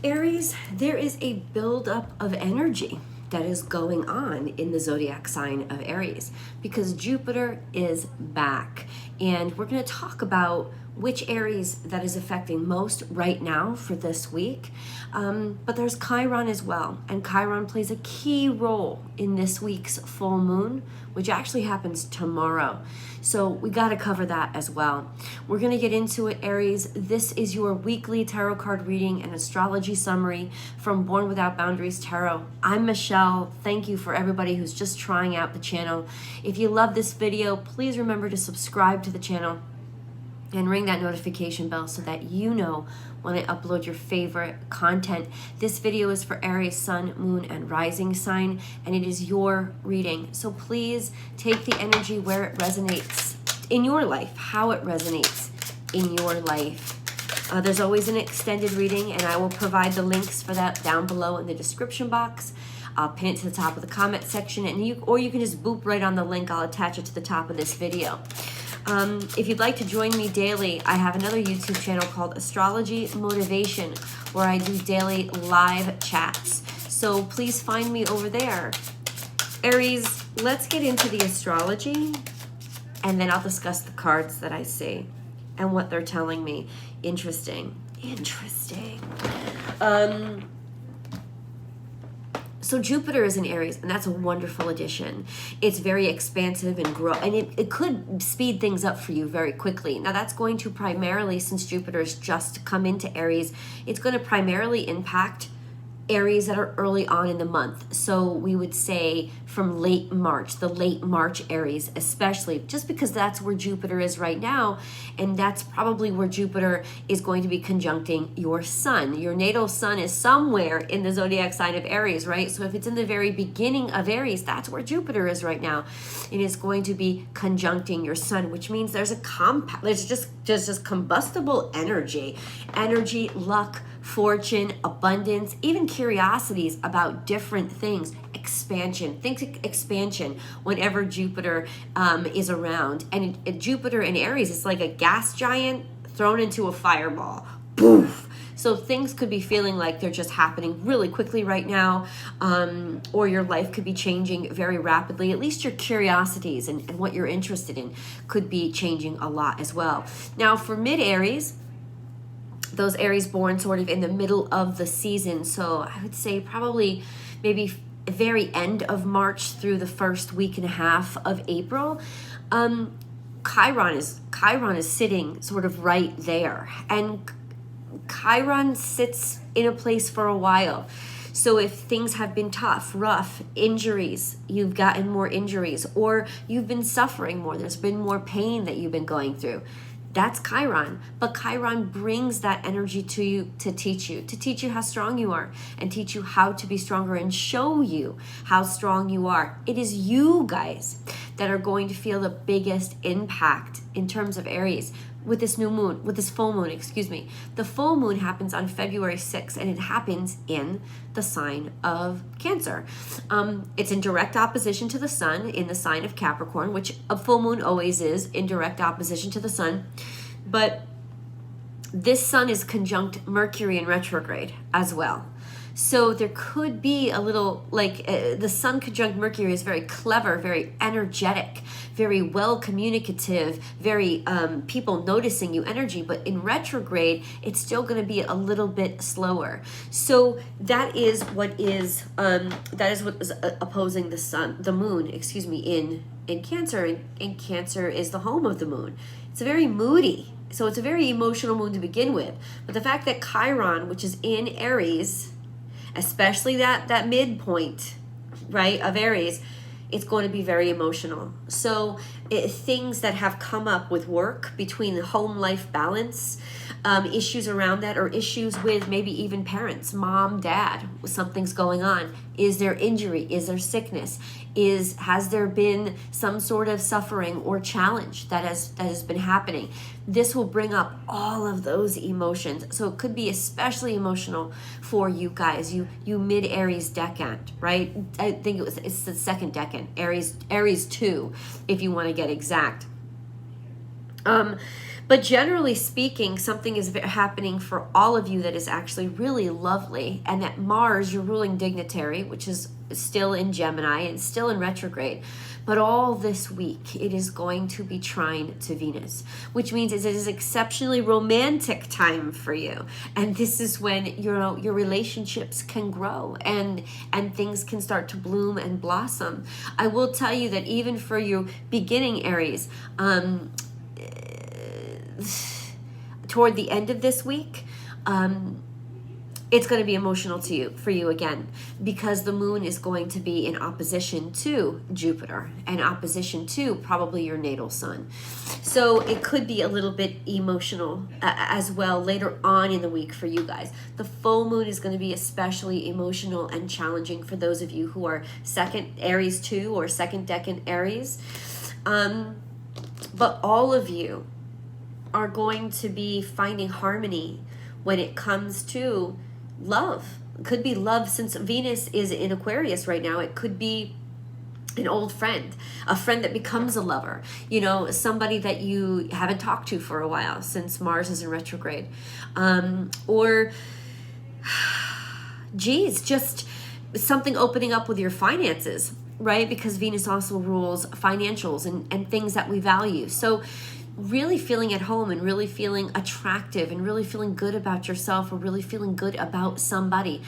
Aries, there is a buildup of energy that is going on in the zodiac sign of Aries because Jupiter is back. And we're going to talk about which Aries that is affecting most right now for this week. But there's Chiron as well. And Chiron plays a key role in this week's full moon, which actually happens tomorrow. So we got to cover that as well. We're going to get into it, Aries. This is your weekly tarot card reading and astrology summary from Born Without Boundaries Tarot. I'm Michelle. Thank you for everybody who's just trying out the channel. If you love this video, please remember to subscribe to the channel and ring that notification bell so that you know when I upload your favorite content. This video is for Aries sun, moon, and rising sign, and it is your reading. So please take the energy where it resonates in your life, how it resonates in your life. There's always an extended reading, and I will provide the links for that down below in the description box. I'll pin it to the top of the comment section, and you can just boop right on the link. I'll attach it to the top of this video. If you'd like to join me daily, I have another YouTube channel called Astrology Motivation, where I do daily live chats. So please find me over there. Aries, let's get into the astrology, and then I'll discuss the cards that I see and what they're telling me. Interesting. So Jupiter is in Aries, and that's a wonderful addition. It's very expansive and it could speed things up for you very quickly. Now that's going to primarily, since Jupiter's just come into Aries, it's going to primarily impact Aries that are early on in the month. So we would say from late March, the late March Aries, especially just because that's where Jupiter is right now. And that's probably where Jupiter is going to be conjuncting your sun. Your natal sun is somewhere in the zodiac sign of Aries, right? So if it's in the very beginning of Aries, that's where Jupiter is right now. It is going to be conjuncting your sun, which means there's just combustible energy, luck, fortune, abundance, even curiosities about different things, expansion. Think expansion whenever Jupiter is around. And Jupiter in Aries is like a gas giant thrown into a fireball. Poof! So things could be feeling like they're just happening really quickly right now, or your life could be changing very rapidly. At least your curiosities and what you're interested in could be changing a lot as well. Now for mid-Aries, those Aries born sort of in the middle of the season, so I would say probably maybe very end of March through the first week and a half of April, Chiron is sitting sort of right there, and Chiron sits in a place for a while. So if things have been tough, rough, injuries, you've gotten more injuries, or you've been suffering more, there's been more pain that you've been going through, that's Chiron. But Chiron brings that energy to you to teach you how strong you are, and teach you how to be stronger, and show you how strong you are. It is you guys that are going to feel the biggest impact in terms of Aries with this new moon, with this full moon, The full moon happens on February 6th, and it happens in the sign of Cancer. It's in direct opposition to the sun in the sign of Capricorn, which a full moon always is in direct opposition to the sun. But this sun is conjunct Mercury in retrograde as well. So there could be a little, the sun conjunct Mercury is very clever, very energetic, very well communicative, very people noticing you energy. But in retrograde, it's still going to be a little bit slower. So that is what is opposing the moon, in Cancer. And Cancer is the home of the moon. It's very moody. So it's a very emotional moon to begin with. But the fact that Chiron, which is in Aries, especially that midpoint, right, of Aries, it's going to be very emotional. So things that have come up with work, between home-life balance, issues around that, or issues with maybe even parents, mom, dad, something's going on. Is there injury? Is there sickness? Has there been some sort of suffering or challenge that has been happening? This will bring up all of those emotions. So it could be especially emotional for you guys, you mid-Aries decant, right? I think it's the second decant, Aries 2, if you want to get exact. But generally speaking, something is happening for all of you that is actually really lovely, and that Mars, your ruling dignitary, which is still in Gemini and still in retrograde, but all this week it is going to be trine to Venus, which means it is exceptionally romantic time for you. And this is when your relationships can grow and things can start to bloom and blossom. I will tell you that even for you beginning Aries, toward the end of this week, it's going to be emotional for you again, because the moon is going to be in opposition to Jupiter and opposition to probably your natal sun. So it could be a little bit emotional as well later on in the week for you guys. The full moon is going to be especially emotional and challenging for those of you who are second Aries 2 or second decan Aries. But all of you are going to be finding harmony when it comes to love. It could be love, since Venus is in Aquarius right now. It could be an old friend, a friend that becomes a lover, somebody that you haven't talked to for a while since Mars is in retrograde. Or just something opening up with your finances, right? Because Venus also rules financials and things that we value. So really feeling at home and really feeling attractive and really feeling good about yourself, or really feeling good about somebody.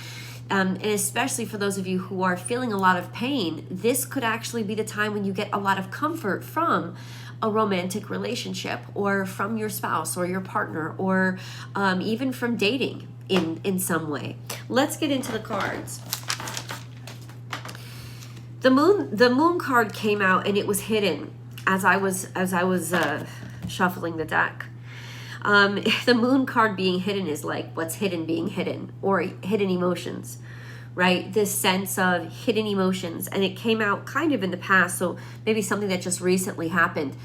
And especially for those of you who are feeling a lot of pain, this could actually be the time when you get a lot of comfort from a romantic relationship, or from your spouse or your partner, or even from dating in some way. Let's get into the cards. The moon card came out, and it was hidden as I was shuffling the deck. The moon card being hidden is like what's hidden being hidden, or hidden emotions, right? This sense of hidden emotions, and it came out kind of in the past, so maybe something that just recently happened,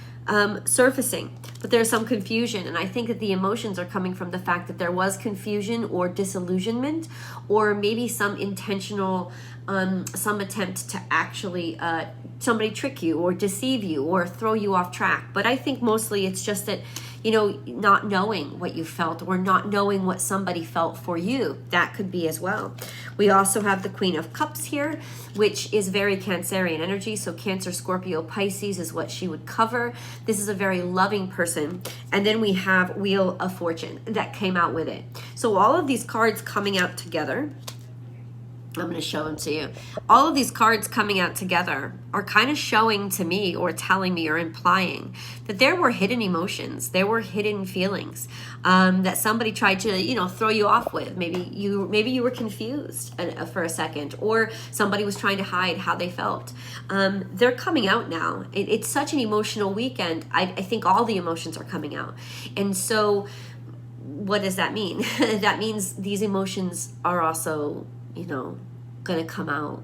surfacing. But there's some confusion, and I think that the emotions are coming from the fact that there was confusion or disillusionment, or maybe some intentional some attempt to actually somebody trick you or deceive you or throw you off track. But I think mostly it's just that, not knowing what you felt, or not knowing what somebody felt for you. That could be as well. We also have the Queen of Cups here, which is very Cancerian energy. So Cancer, Scorpio, Pisces is what she would cover. This is a very loving person. And then we have Wheel of Fortune that came out with it. So all of these cards coming out together, I'm going to show them to you. All of these cards coming out together are kind of showing to me, or telling me, or implying that there were hidden emotions, there were hidden feelings that somebody tried to, throw you off with. Maybe you were confused for a second, or somebody was trying to hide how they felt. They're coming out now. It's such an emotional weekend. I think all the emotions are coming out, and so what does that mean? That means these emotions are also, going to come out.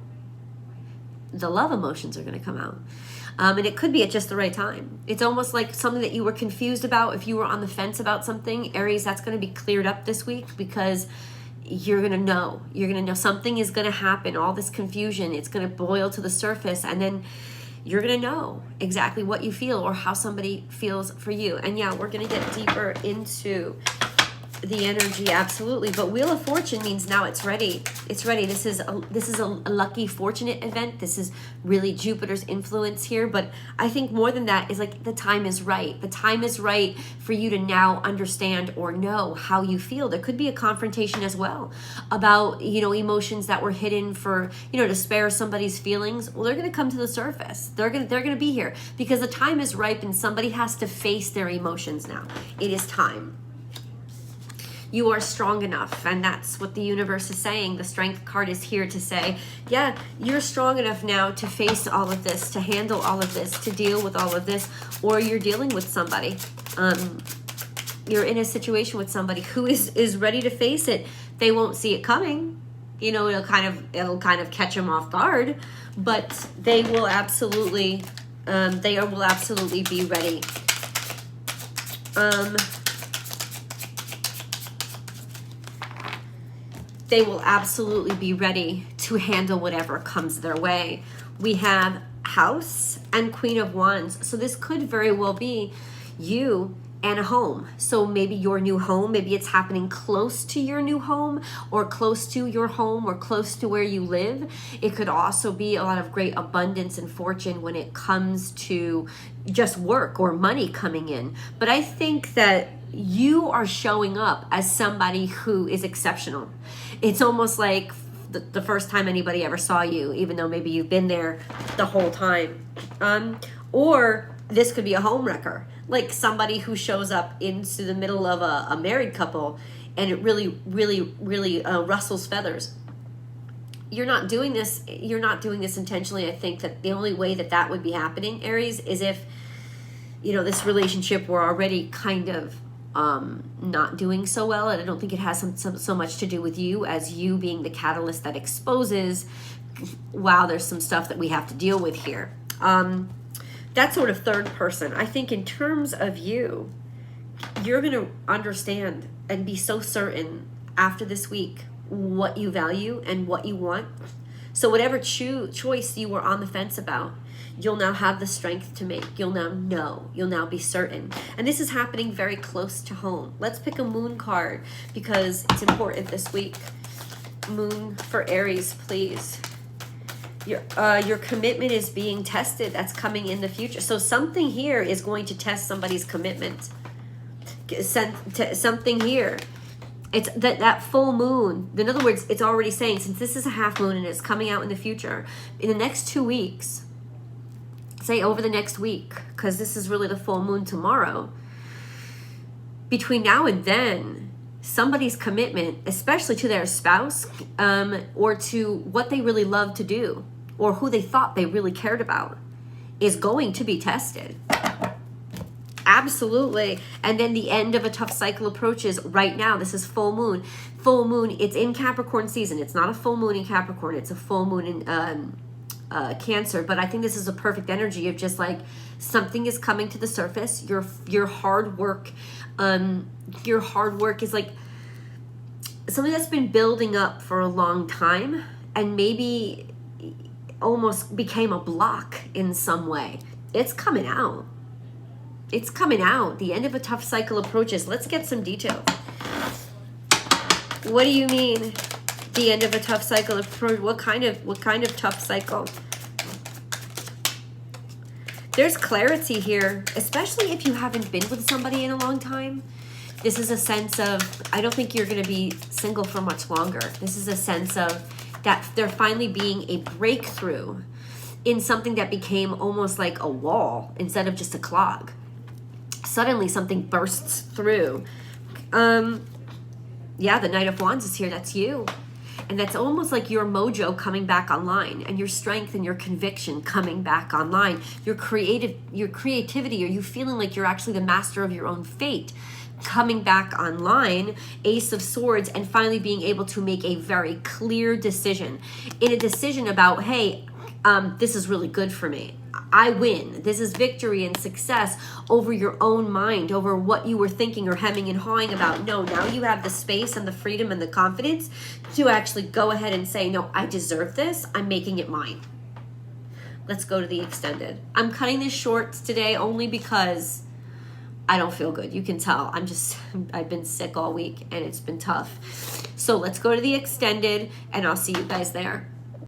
The love emotions are going to come out. And it could be at just the right time. It's almost like something that you were confused about. If you were on the fence about something, Aries, that's going to be cleared up this week, because you're going to know. You're going to know something is going to happen. All this confusion, it's going to boil to the surface, and then you're going to know exactly what you feel, or how somebody feels for you. And yeah, we're going to get deeper into the energy, absolutely. But Wheel of Fortune means now it's ready. It's ready. This is a lucky, fortunate event. This is really Jupiter's influence here. But I think more than that is like the time is right. The time is right for you to now understand or know how you feel. There could be a confrontation as well about, emotions that were hidden for, to spare somebody's feelings. Well, they're going to come to the surface. They're going to be here, because the time is ripe and somebody has to face their emotions now. It is time. You are strong enough, and that's what the universe is saying. The Strength card is here to say, yeah, you're strong enough now to face all of this, to handle all of this, to deal with all of this, or you're dealing with somebody. You're in a situation with somebody who is ready to face it. They won't see it coming. It'll kind of catch them off guard, but they will absolutely be ready. They will absolutely be ready to handle whatever comes their way. We have House and Queen of Wands. So this could very well be you and a home. So maybe your new home, maybe it's happening close to your new home, or close to your home, or close to where you live. It could also be a lot of great abundance and fortune when it comes to just work or money coming in. But I think that you are showing up as somebody who is exceptional. It's almost like the first time anybody ever saw you, even though maybe you've been there the whole time. Or this could be a home wrecker, like somebody who shows up into the middle of a married couple and it really rustles feathers. You're not doing this intentionally. I think that the only way that would be happening, Aries, is if, you know, this relationship were already kind of not doing so well. And I don't think it has so much to do with you as you being the catalyst that exposes, wow, there's some stuff that we have to deal with here. That sort of third person. I think in terms of you, you're going to understand and be so certain after this week what you value and what you want. So whatever choice you were on the fence about, you'll now have the strength to make. You'll now know. You'll now be certain. And this is happening very close to home. Let's pick a moon card because it's important this week. Moon for Aries, please. Your commitment is being tested. That's coming in the future. So something here is going to test somebody's commitment. Something here. It's that full moon. In other words, it's already saying, since this is a half moon and it's coming out in the future, in the next 2 weeks, say over the next week, because this is really the full moon tomorrow, between now and then, somebody's commitment, especially to their spouse, or to what they really love to do, or who they thought they really cared about, is going to be tested. Absolutely. And then the end of a tough cycle approaches right now. This is full moon. Full moon, it's in Capricorn season. It's not a full moon in Capricorn. It's a full moon in Cancer. But I think this is a perfect energy of just like something is coming to the surface. Your hard work is like something that's been building up for a long time and maybe almost became a block in some way. It's coming out. It's coming out. The end of a tough cycle approaches. Let's get some detail. What do you mean? The end of a tough cycle approach? What kind of tough cycle? There's clarity here, especially if you haven't been with somebody in a long time. This is a sense of, I don't think you're going to be single for much longer. This is a sense of that there finally being a breakthrough in something that became almost like a wall instead of just a clog. Suddenly something bursts through. Yeah, the Knight of Wands is here. That's you. And that's almost like your mojo coming back online, and your strength and your conviction coming back online. Your creativity, or you feeling like you're actually the master of your own fate, coming back online. Ace of Swords, and finally being able to make a very clear decision. In a decision about, hey, this is really good for me. I win. This is victory and success over your own mind, over what you were thinking or hemming and hawing about. No, now you have the space and the freedom and the confidence to actually go ahead and say, no, I deserve this. I'm making it mine. Let's go to the extended. I'm cutting this short today only because I don't feel good. You can tell. I've been sick all week and it's been tough. So let's go to the extended and I'll see you guys there.